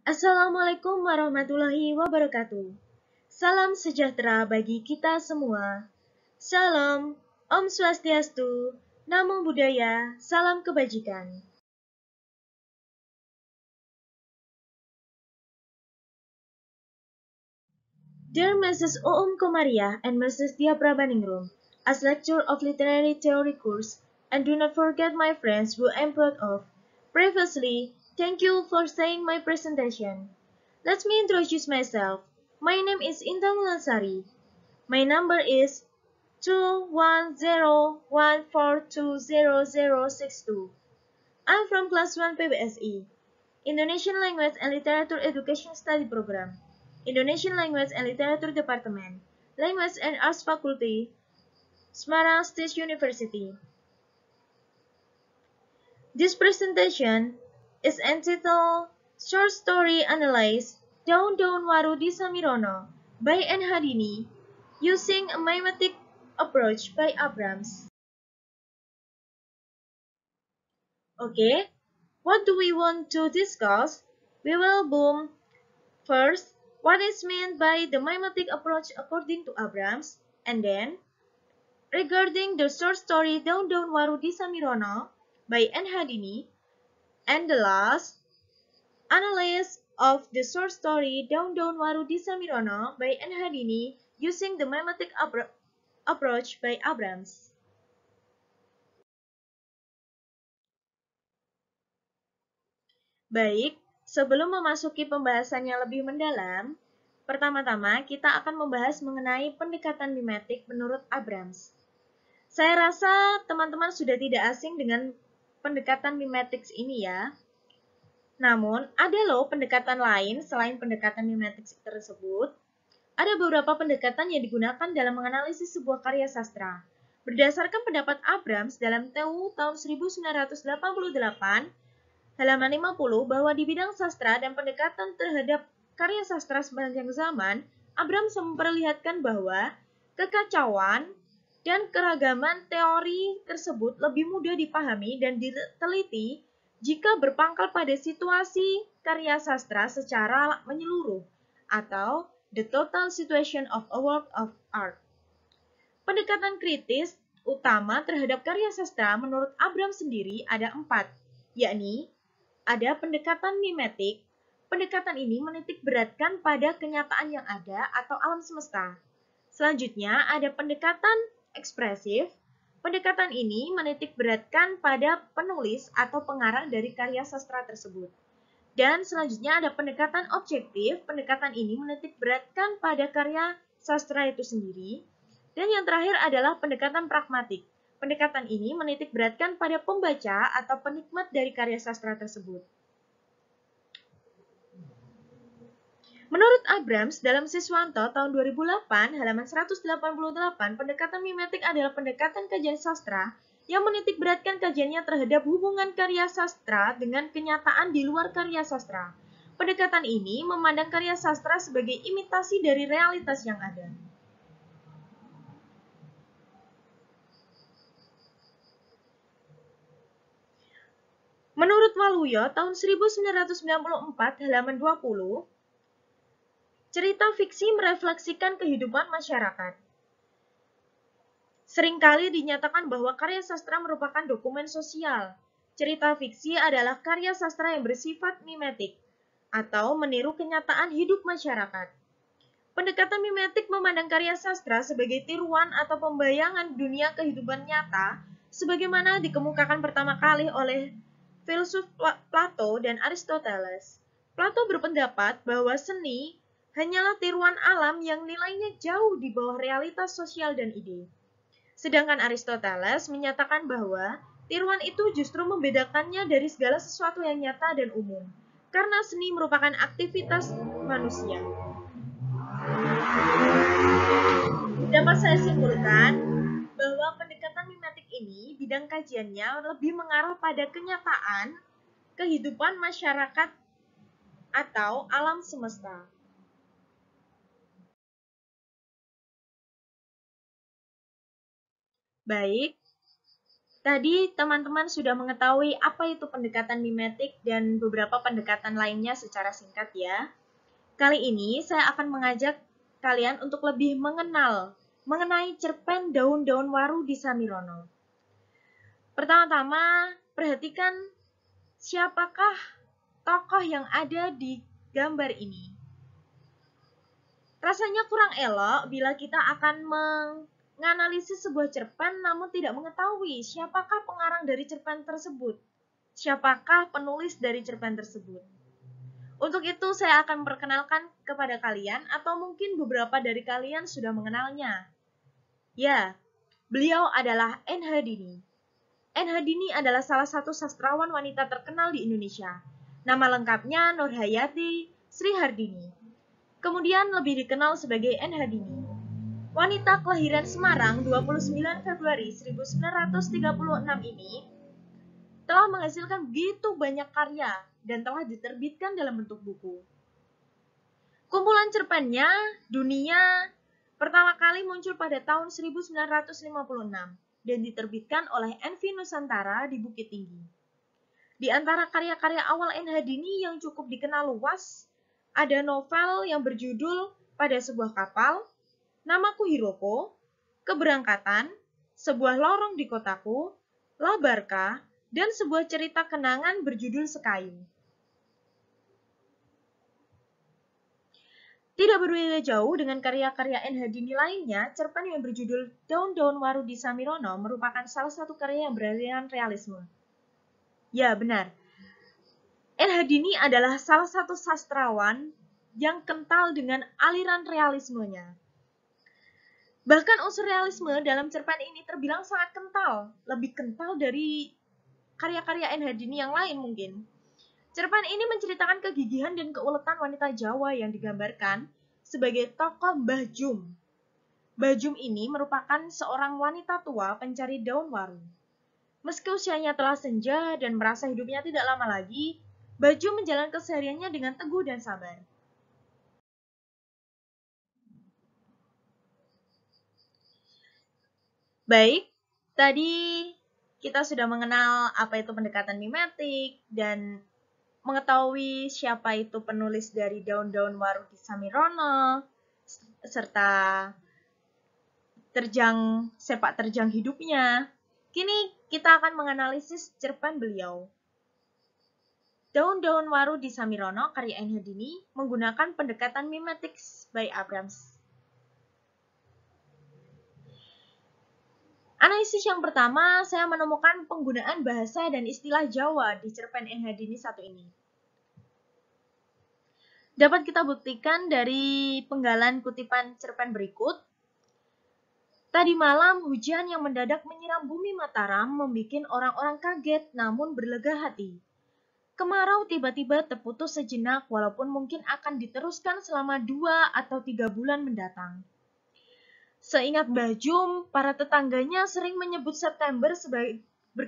Assalamualaikum warahmatullahi wabarakatuh. Salam sejahtera bagi kita semua. Salam, Om Swastiastu, Namo Buddhaya, salam kebajikan. Dear Mrs. O.M. Komariah and Mrs. Dia Prabaningrum, as lecturer of literary theory course, and do not forget my friends who I am proud of. Previously, thank you for saying my presentation. Let me introduce myself. My name is Intan Lansari. My number is 21014200062. I'm from Class 1 PBSI, Indonesian Language and Literature Education Study Program, Indonesian Language and Literature Department, Language and Arts Faculty, Semarang State University. This presentation is entitled Short Story Analyze Daun-Daun Waru di Samirono by N. Hadini using a mimetic approach by Abrams. Okay, what do we want to discuss? We will boom first what is meant by the mimetic approach according to Abrams, and then regarding the short story Daun-Daun Waru di Samirono by N. Hadini, and the last analysis of the short story Daun-Daun Waru di Samirono by N. Hadini using the mimetic approach by Abrams. Baik, sebelum memasuki pembahasannya lebih mendalam, pertama-tama kita akan membahas mengenai pendekatan mimetik menurut Abrams. Saya rasa teman-teman sudah tidak asing dengan pendekatan mimetik ini ya. Namun, ada loh pendekatan lain selain pendekatan mimetik tersebut. Ada beberapa pendekatan yang digunakan dalam menganalisis sebuah karya sastra. Berdasarkan pendapat Abrams dalam TU tahun 1988, halaman 50, bahwa di bidang sastra dan pendekatan terhadap karya sastra sepanjang zaman, Abrams memperlihatkan bahwa kekacauan dan keragaman teori tersebut lebih mudah dipahami dan diteliti jika berpangkal pada situasi karya sastra secara menyeluruh atau the total situation of a work of art. Pendekatan kritis utama terhadap karya sastra menurut Abrams sendiri ada 4, yakni ada pendekatan mimetik. Pendekatan ini menitik beratkan pada kenyataan yang ada atau alam semesta. Selanjutnya ada pendekatan ekspresif. Pendekatan ini menitik beratkan pada penulis atau pengarang dari karya sastra tersebut. Dan selanjutnya ada pendekatan objektif. Pendekatan ini menitik beratkan pada karya sastra itu sendiri. Dan yang terakhir adalah pendekatan pragmatik. Pendekatan ini menitik beratkan pada pembaca atau penikmat dari karya sastra tersebut. Menurut Abrams, dalam Siswanto tahun 2008, halaman 188, pendekatan mimetik adalah pendekatan kajian sastra yang menitik beratkan kajiannya terhadap hubungan karya sastra dengan kenyataan di luar karya sastra. Pendekatan ini memandang karya sastra sebagai imitasi dari realitas yang ada. Menurut Waluyo tahun 1994 halaman 20, cerita fiksi merefleksikan kehidupan masyarakat. Seringkali dinyatakan bahwa karya sastra merupakan dokumen sosial. Cerita fiksi adalah karya sastra yang bersifat mimetik atau meniru kenyataan hidup masyarakat. Pendekatan mimetik memandang karya sastra sebagai tiruan atau pembayangan dunia kehidupan nyata sebagaimana dikemukakan pertama kali oleh filsuf Plato dan Aristoteles. Plato berpendapat bahwa seni hanyalah tiruan alam yang nilainya jauh di bawah realitas sosial dan ide. Sedangkan Aristoteles menyatakan bahwa tiruan itu justru membedakannya dari segala sesuatu yang nyata dan umum, karena seni merupakan aktivitas manusia. Dapat saya simpulkan bahwa pendekatan mimetik ini bidang kajiannya lebih mengarah pada kenyataan kehidupan masyarakat atau alam semesta. Baik, Tadi teman-teman sudah mengetahui apa itu pendekatan mimetik dan beberapa pendekatan lainnya secara singkat ya. Kali ini saya akan mengajak kalian untuk lebih mengenal mengenai cerpen Daun-Daun Waru di Samirono. Pertama-tama, perhatikan siapakah tokoh yang ada di gambar ini. Rasanya kurang elok bila kita akan menganalisis sebuah cerpen namun tidak mengetahui siapakah pengarang dari cerpen tersebut. Siapakah penulis dari cerpen tersebut. Untuk itu saya akan memperkenalkan kepada kalian atau mungkin beberapa dari kalian sudah mengenalnya. Ya, beliau adalah N. Hardini. N. Hardini adalah salah satu sastrawan wanita terkenal di Indonesia. Nama lengkapnya Nurhayati Sri Hardini. Kemudian lebih dikenal sebagai N. Hardini. Wanita kelahiran Semarang 29 Februari 1936 ini telah menghasilkan begitu banyak karya dan telah diterbitkan dalam bentuk buku. Kumpulan cerpennya Dunia pertama kali muncul pada tahun 1956 dan diterbitkan oleh NV Nusantara di Bukit Tinggi. Di antara karya-karya awal N. Hardini yang cukup dikenal luas, ada novel yang berjudul Pada Sebuah Kapal, Namaku Hiroko, Keberangkatan, Sebuah Lorong di Kotaku, La Barca, dan sebuah cerita kenangan berjudul Sekayu. Tidak berbeda jauh dengan karya-karya N. Hardini lainnya, cerpen yang berjudul Daun-Daun Waru di Samirono merupakan salah satu karya yang beraliran realisme. Ya, benar. N. Hardini adalah salah satu sastrawan yang kental dengan aliran realismenya. Bahkan unsur realisme dalam cerpen ini terbilang sangat kental, lebih kental dari karya-karya N. Hardini yang lain mungkin. Cerpen ini menceritakan kegigihan dan keuletan wanita Jawa yang digambarkan sebagai tokoh Mbah Jum. Mbah Jum ini merupakan seorang wanita tua pencari daun waru. Meski usianya telah senja dan merasa hidupnya tidak lama lagi, Mbah Jum menjalani kesehariannya dengan teguh dan sabar. Baik, tadi kita sudah mengenal apa itu pendekatan mimetik dan mengetahui siapa itu penulis dari Daun-Daun Waru di Samirono, serta sepak terjang hidupnya. Kini kita akan menganalisis cerpen beliau. Daun-Daun Waru di Samirono karya N. Hardini menggunakan pendekatan mimetik by Abrams. Analisis yang pertama, saya menemukan penggunaan bahasa dan istilah Jawa di cerpen N. Hardini satu ini. Dapat kita buktikan dari penggalan kutipan cerpen berikut. Tadi malam hujan yang mendadak menyiram bumi Mataram membuat orang-orang kaget namun berlega hati. Kemarau tiba-tiba terputus sejenak walaupun mungkin akan diteruskan selama 2 atau 3 bulan mendatang. Seingat Mbah Jum, para tetangganya sering menyebut September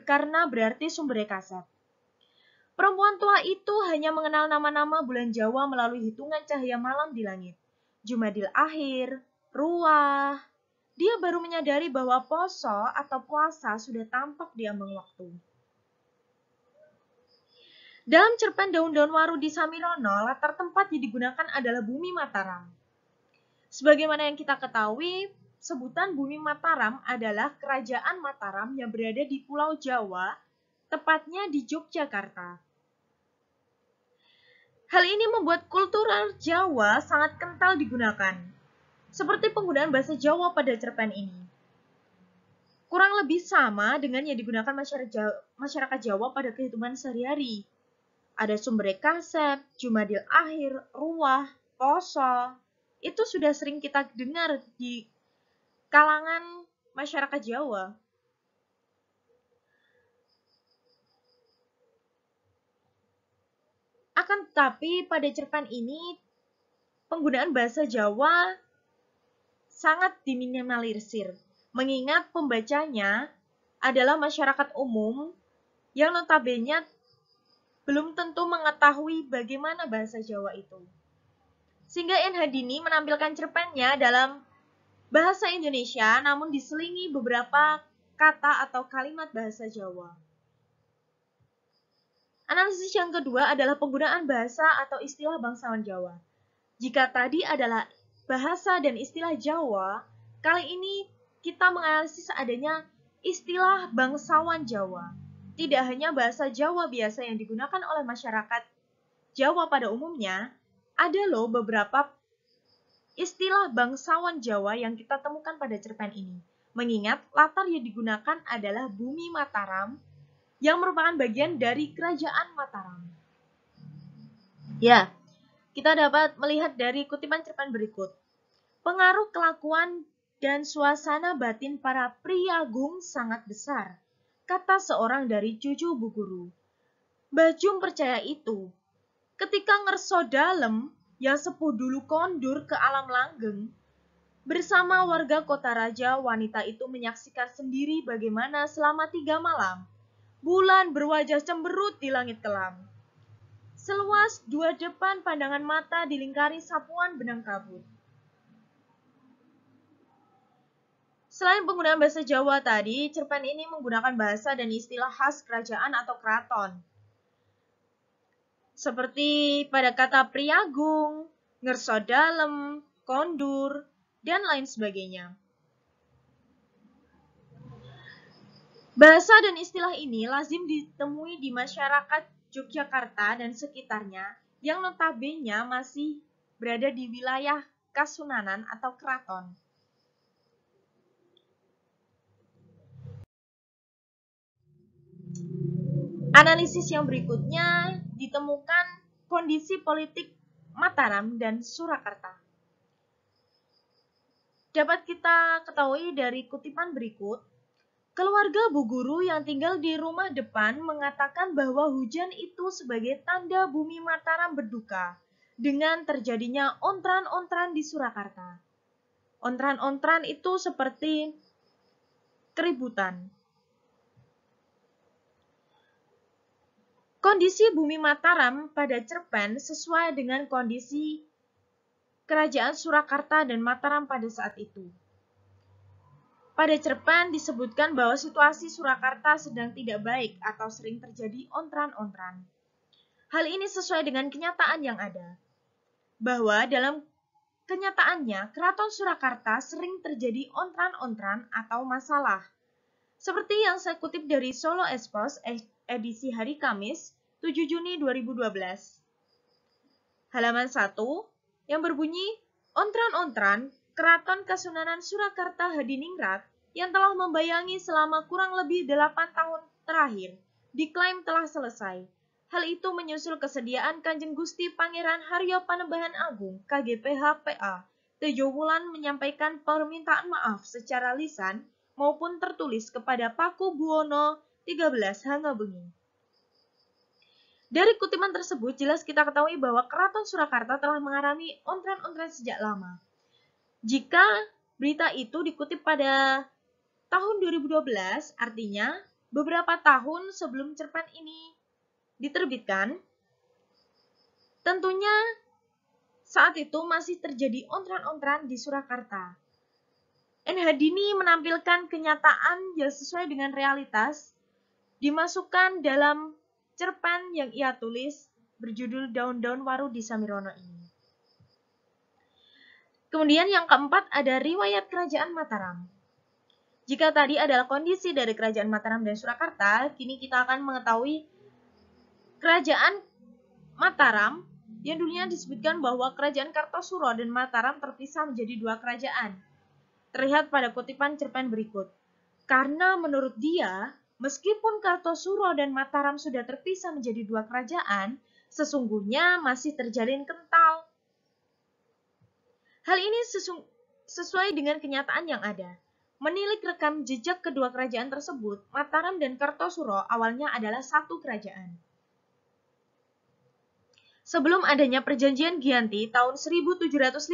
karena berarti sumber kaset. Perempuan tua itu hanya mengenal nama-nama bulan Jawa melalui hitungan cahaya malam di langit. Jumadil Akhir, Ruah. Dia baru menyadari bahwa poso atau puasa sudah tampak di ambang waktu. Dalam cerpen Daun-Daun Waru di Samirono, latar tempat yang digunakan adalah bumi Mataram. Sebagaimana yang kita ketahui, sebutan bumi Mataram adalah kerajaan Mataram yang berada di Pulau Jawa, tepatnya di Yogyakarta. Hal ini membuat kultural Jawa sangat kental digunakan, seperti penggunaan bahasa Jawa pada cerpen ini. Kurang lebih sama dengan yang digunakan masyarakat Jawa pada kehidupan sehari-hari. Ada sumber kasep, Jumadil Akhir, Ruah, Poso. Itu sudah sering kita dengar di kalangan masyarakat Jawa. Akan tetapi pada cerpen ini penggunaan bahasa Jawa sangat diminimalisir, mengingat pembacanya adalah masyarakat umum yang notabene belum tentu mengetahui bagaimana bahasa Jawa itu. Sehingga N. Hardini menampilkan cerpennya dalam bahasa Indonesia namun diselingi beberapa kata atau kalimat bahasa Jawa. Analisis yang kedua adalah penggunaan bahasa atau istilah bangsawan Jawa. Jika tadi adalah bahasa dan istilah Jawa, kali ini kita menganalisis adanya istilah bangsawan Jawa. Tidak hanya bahasa Jawa biasa yang digunakan oleh masyarakat Jawa pada umumnya, ada loh beberapa istilah bangsawan Jawa yang kita temukan pada cerpen ini. Mengingat latar yang digunakan adalah bumi Mataram yang merupakan bagian dari kerajaan Mataram. Ya, kita dapat melihat dari kutipan cerpen berikut. Pengaruh kelakuan dan suasana batin para priagung sangat besar, kata seorang dari cucu Bu Guru. Mbah Jum percaya itu. Ketika ngerso dalem yang sepuh dulu kondur ke alam langgeng, bersama warga kota raja, wanita itu menyaksikan sendiri bagaimana selama 3 malam, bulan berwajah cemberut di langit kelam. Seluas 2 depan pandangan mata dilingkari sapuan benang kabut. Selain penggunaan bahasa Jawa tadi, cerpen ini menggunakan bahasa dan istilah khas kerajaan atau keraton. Seperti pada kata priagung, ngerso dalem, kondur, dan lain sebagainya. Bahasa dan istilah ini lazim ditemui di masyarakat Yogyakarta dan sekitarnya yang notabene masih berada di wilayah Kasunanan atau keraton. Analisis yang berikutnya ditemukan kondisi politik Mataram dan Surakarta. Dapat kita ketahui dari kutipan berikut, keluarga Bu Guru yang tinggal di rumah depan mengatakan bahwa hujan itu sebagai tanda bumi Mataram berduka dengan terjadinya ontran-ontran di Surakarta. Ontran-ontran itu seperti keributan. Kondisi bumi Mataram pada cerpen sesuai dengan kondisi kerajaan Surakarta dan Mataram pada saat itu. Pada cerpen disebutkan bahwa situasi Surakarta sedang tidak baik atau sering terjadi ontran-ontran. Hal ini sesuai dengan kenyataan yang ada. Bahwa dalam kenyataannya, Keraton Surakarta sering terjadi ontran-ontran atau masalah. Seperti yang saya kutip dari Solo Expos edisi hari Kamis, 7 Juni 2012. Halaman 1 yang berbunyi, ontran-ontran Keraton Kasunanan Surakarta Hadiningrat yang telah membayangi selama kurang lebih 8 tahun terakhir, diklaim telah selesai. Hal itu menyusul kesediaan Kanjeng Gusti Pangeran Haryo Panembahan Agung KGPH PA Tejo Wulan menyampaikan permintaan maaf secara lisan maupun tertulis kepada Paku Buwono 13 Hangabengi. Dari kutipan tersebut jelas kita ketahui bahwa Keraton Surakarta telah mengalami ontran-ontran sejak lama. Jika berita itu dikutip pada tahun 2012, artinya beberapa tahun sebelum cerpen ini diterbitkan, tentunya saat itu masih terjadi ontran-ontran di Surakarta. N. Hadini menampilkan kenyataan yang sesuai dengan realitas, dimasukkan dalam cerpen yang ia tulis berjudul Daun-Daun Waru di Samirono ini. Kemudian yang keempat ada riwayat Kerajaan Mataram. Jika tadi adalah kondisi dari Kerajaan Mataram dan Surakarta, kini kita akan mengetahui Kerajaan Mataram yang dulunya disebutkan bahwa Kerajaan Kartosuro dan Mataram terpisah menjadi 2 kerajaan. Terlihat pada kutipan cerpen berikut. Karena menurut dia, meskipun Kartosuro dan Mataram sudah terpisah menjadi 2 kerajaan, sesungguhnya masih terjalin kental. Hal ini sesuai dengan kenyataan yang ada. Menilik rekam jejak kedua kerajaan tersebut, Mataram dan Kartosuro awalnya adalah satu kerajaan. Sebelum adanya perjanjian Giyanti tahun 1755,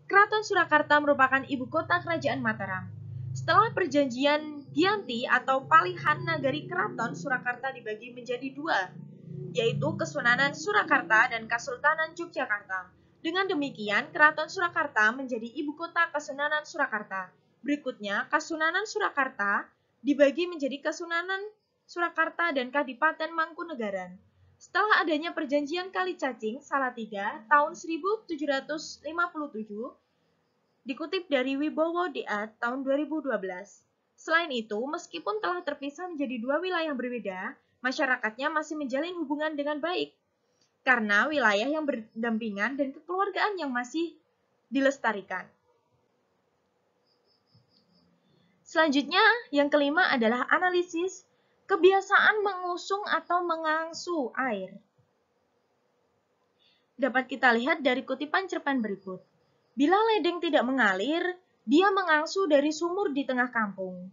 Keraton Surakarta merupakan ibu kota kerajaan Mataram. Setelah perjanjian Giyanti atau palihan nagari Keraton Surakarta dibagi menjadi 2, yaitu Kesunanan Surakarta dan Kasultanan Yogyakarta. Dengan demikian, Keraton Surakarta menjadi ibu kota Kesunanan Surakarta, Berikutnya, Kasunanan Surakarta dibagi menjadi Kasunanan Surakarta dan Kadipaten Mangkunegaran. Setelah adanya perjanjian Kalicacing Salatiga tahun 1757, dikutip dari Wibowo DA tahun 2012. Selain itu, meskipun telah terpisah menjadi dua wilayah berbeda, masyarakatnya masih menjalin hubungan dengan baik karena wilayah yang berdampingan dan kekeluargaan yang masih dilestarikan. Selanjutnya, yang kelima adalah analisis kebiasaan mengusung atau mengangsu air. Dapat kita lihat dari kutipan cerpen berikut. Bila ledeng tidak mengalir, dia mengangsu dari sumur di tengah kampung.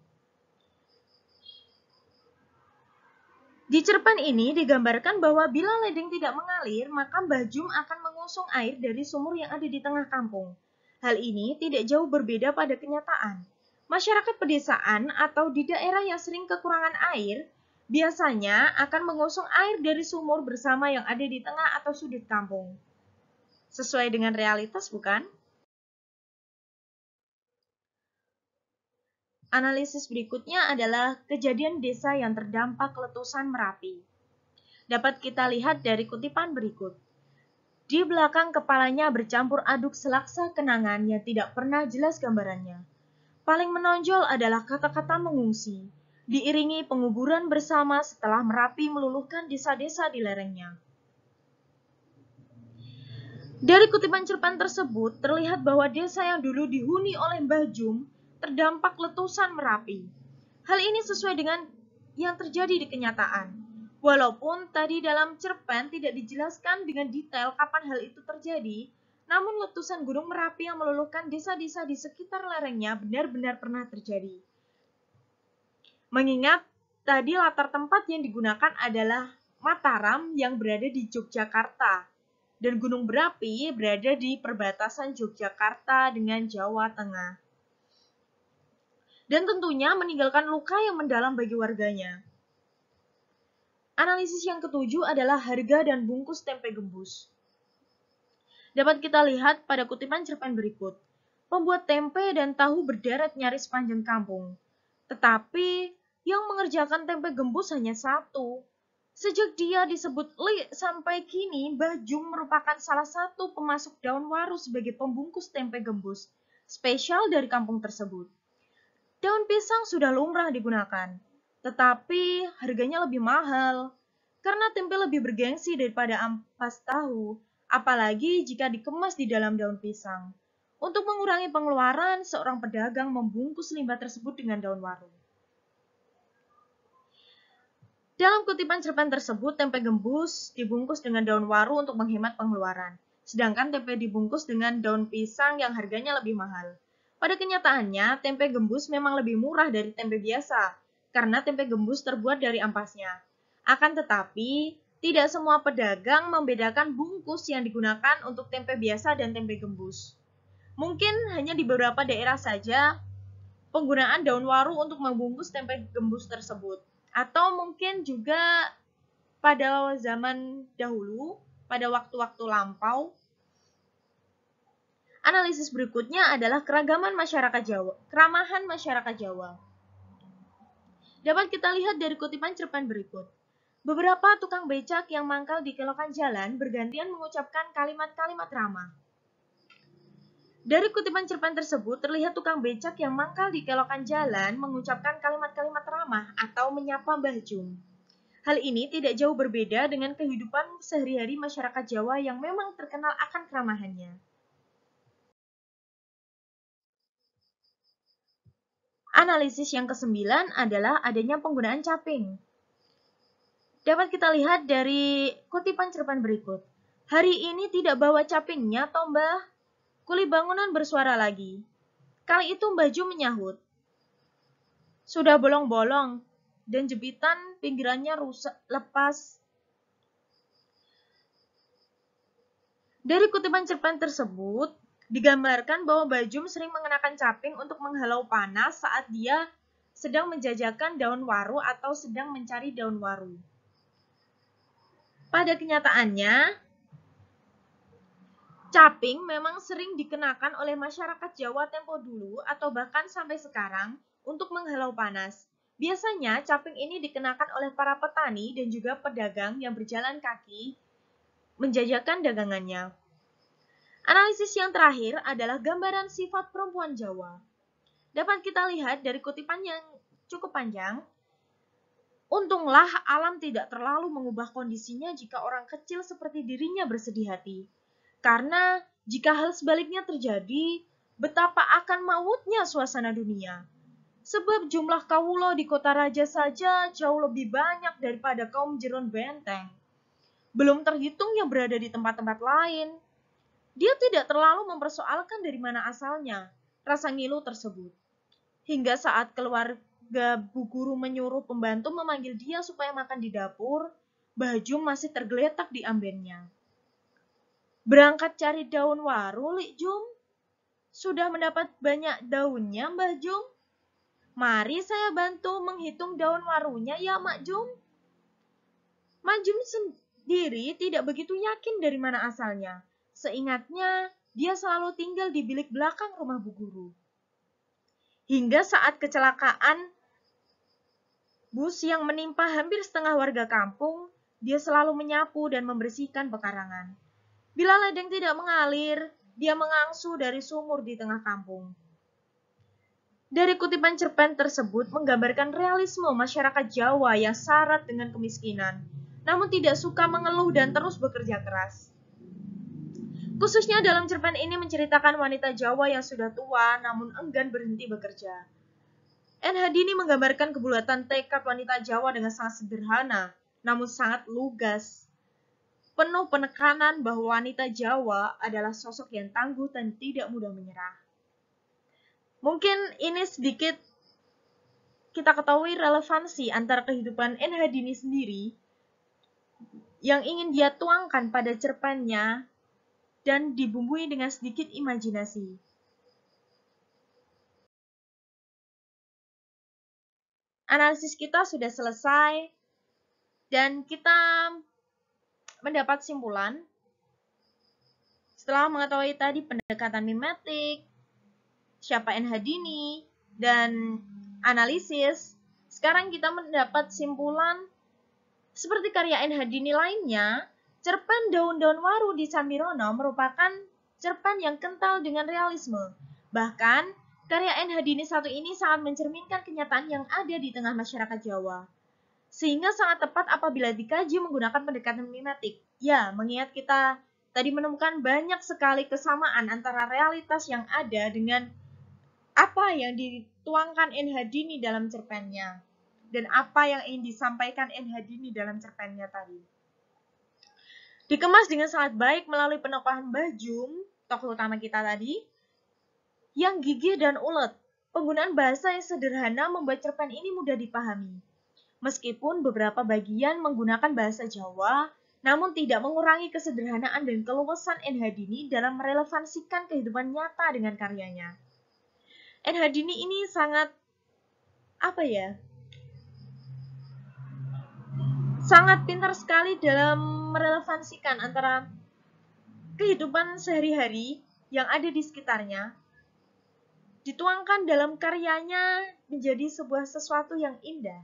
Di cerpen ini digambarkan bahwa bila ledeng tidak mengalir, maka Mbah Jum akan mengusung air dari sumur yang ada di tengah kampung. Hal ini tidak jauh berbeda pada kenyataan. Masyarakat pedesaan atau di daerah yang sering kekurangan air, biasanya akan mengusung air dari sumur bersama yang ada di tengah atau sudut kampung. Sesuai dengan realitas, bukan? Analisis berikutnya adalah kejadian desa yang terdampak letusan Merapi. Dapat kita lihat dari kutipan berikut. Di belakang kepalanya bercampur aduk selaksa kenangan yang tidak pernah jelas gambarannya. Paling menonjol adalah kata-kata mengungsi, diiringi penguburan bersama setelah Merapi meluluhkan desa-desa di lerengnya. Dari kutipan cerpen tersebut, terlihat bahwa desa yang dulu dihuni oleh Mbah Jum terdampak letusan Merapi. Hal ini sesuai dengan yang terjadi di kenyataan. Walaupun tadi dalam cerpen tidak dijelaskan dengan detail kapan hal itu terjadi, namun letusan Gunung Merapi yang meluluhkan desa-desa di sekitar lerengnya benar-benar pernah terjadi. Mengingat tadi latar tempat yang digunakan adalah Mataram yang berada di Yogyakarta, dan Gunung Berapi berada di perbatasan Yogyakarta dengan Jawa Tengah. Dan tentunya meninggalkan luka yang mendalam bagi warganya. Analisis yang ketujuh adalah harga dan bungkus tempe gembus. Dapat kita lihat pada kutipan cerpen berikut. Pembuat tempe dan tahu berderet nyaris sepanjang kampung. Tetapi yang mengerjakan tempe gembus hanya satu. Sejak dia disebut Li sampai kini, Mbah Jum merupakan salah satu pemasok daun waru sebagai pembungkus tempe gembus spesial dari kampung tersebut. Daun pisang sudah lumrah digunakan, tetapi harganya lebih mahal karena tempe lebih bergengsi daripada ampas tahu, apalagi jika dikemas di dalam daun pisang. Untuk mengurangi pengeluaran, seorang pedagang membungkus limbah tersebut dengan daun waru. Dalam kutipan cerpen tersebut, tempe gembus dibungkus dengan daun waru untuk menghemat pengeluaran, sedangkan tempe dibungkus dengan daun pisang yang harganya lebih mahal. Pada kenyataannya, tempe gembus memang lebih murah dari tempe biasa, karena tempe gembus terbuat dari ampasnya. Akan tetapi, tidak semua pedagang membedakan bungkus yang digunakan untuk tempe biasa dan tempe gembus. Mungkin hanya di beberapa daerah saja penggunaan daun waru untuk membungkus tempe gembus tersebut. Atau mungkin juga pada zaman dahulu, pada waktu-waktu lampau. Analisis berikutnya adalah keramahan masyarakat Jawa. Dapat kita lihat dari kutipan cerpen berikut. Beberapa tukang becak yang mangkal di kelokan jalan bergantian mengucapkan kalimat-kalimat ramah. Dari kutipan cerpen tersebut terlihat tukang becak yang mangkal di kelokan jalan mengucapkan kalimat-kalimat ramah atau menyapa Mbah Jum. Hal ini tidak jauh berbeda dengan kehidupan sehari-hari masyarakat Jawa yang memang terkenal akan keramahannya. Analisis yang ke-9 adalah adanya penggunaan caping. Dapat kita lihat dari kutipan cerpen berikut. Hari ini tidak bawa capingnya, toh Mbah? Kuli bangunan bersuara lagi. Kali itu Mbah Jum menyahut. Sudah bolong-bolong, dan jepitan pinggirannya rusak lepas. Dari kutipan cerpen tersebut, digambarkan bahwa Mbah Jum sering mengenakan caping untuk menghalau panas saat dia sedang menjajakan daun waru atau sedang mencari daun waru. Pada kenyataannya, Caping memang sering dikenakan oleh masyarakat Jawa tempo dulu atau bahkan sampai sekarang untuk menghalau panas. Biasanya caping ini dikenakan oleh para petani dan juga pedagang yang berjalan kaki menjajakan dagangannya. Analisis yang terakhir adalah gambaran sifat perempuan Jawa. Dapat kita lihat dari kutipan yang cukup panjang. Untunglah alam tidak terlalu mengubah kondisinya jika orang kecil seperti dirinya bersedih hati. Karena jika hal sebaliknya terjadi, betapa akan mautnya suasana dunia. Sebab jumlah kawula di kota raja saja jauh lebih banyak daripada kaum jeron benteng. Belum terhitung yang berada di tempat-tempat lain. Dia tidak terlalu mempersoalkan dari mana asalnya rasa ngilu tersebut. Hingga saat keluarga Bu Guru menyuruh pembantu memanggil dia supaya makan di dapur, baju masih tergeletak di ambennya. Berangkat cari daun waru, Lik Jum? Sudah mendapat banyak daunnya, Mbah Jum? Mari saya bantu menghitung daun warunya ya, Mak Jum. Mak Jum sendiri tidak begitu yakin dari mana asalnya. Seingatnya, dia selalu tinggal di bilik belakang rumah Bu Guru. Hingga saat kecelakaan bus yang menimpa hampir setengah warga kampung, dia selalu menyapu dan membersihkan pekarangan. Bila ledeng tidak mengalir, dia mengangsu dari sumur di tengah kampung. Dari kutipan cerpen tersebut menggambarkan realisme masyarakat Jawa yang syarat dengan kemiskinan, namun tidak suka mengeluh dan terus bekerja keras. Khususnya dalam cerpen ini menceritakan wanita Jawa yang sudah tua namun enggan berhenti bekerja. N. Hadini menggambarkan kebulatan tekad wanita Jawa dengan sangat sederhana, namun sangat lugas. Penuh penekanan bahwa wanita Jawa adalah sosok yang tangguh dan tidak mudah menyerah. Mungkin ini sedikit kita ketahui relevansi antara kehidupan N. Hadini sendiri yang ingin dia tuangkan pada cerpennya dan dibumbui dengan sedikit imajinasi. Analisis kita sudah selesai dan kita mendapat simpulan. Setelah mengetahui tadi pendekatan mimetik, siapa N. Hadini, dan analisis, sekarang kita mendapat simpulan seperti karya N. Hadini lainnya. Cerpen Daun-Daun Waru di Sambirono merupakan cerpen yang kental dengan realisme. Bahkan, karya N. Hadini satu ini sangat mencerminkan kenyataan yang ada di tengah masyarakat Jawa. Sehingga sangat tepat apabila dikaji menggunakan pendekatan mimetik. Ya, mengingat kita tadi menemukan banyak sekali kesamaan antara realitas yang ada dengan apa yang dituangkan N. Hadini dalam cerpennya. Dan apa yang ingin disampaikan N. Hadini dalam cerpennya tadi. Dikemas dengan sangat baik melalui penokohan Mbah Jum, tokoh utama kita tadi, yang gigih dan ulet. Penggunaan bahasa yang sederhana membuat cerpen ini mudah dipahami. Meskipun beberapa bagian menggunakan bahasa Jawa, namun tidak mengurangi kesederhanaan dan keluasan N. Hadini dalam merelevansikan kehidupan nyata dengan karyanya. N. Hadini ini sangat sangat pintar sekali dalam merelevansikan antara kehidupan sehari-hari yang ada di sekitarnya, dituangkan dalam karyanya menjadi sebuah sesuatu yang indah.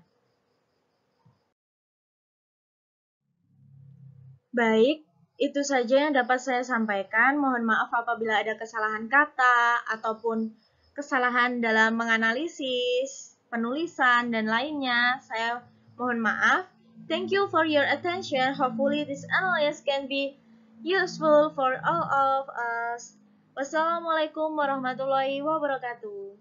Baik, itu saja yang dapat saya sampaikan. Mohon maaf apabila ada kesalahan kata ataupun kesalahan dalam menganalisis, penulisan, dan lainnya. Saya mohon maaf. Thank you for your attention. Hopefully this analysis can be useful for all of us. Wassalamualaikum warahmatullahi wabarakatuh.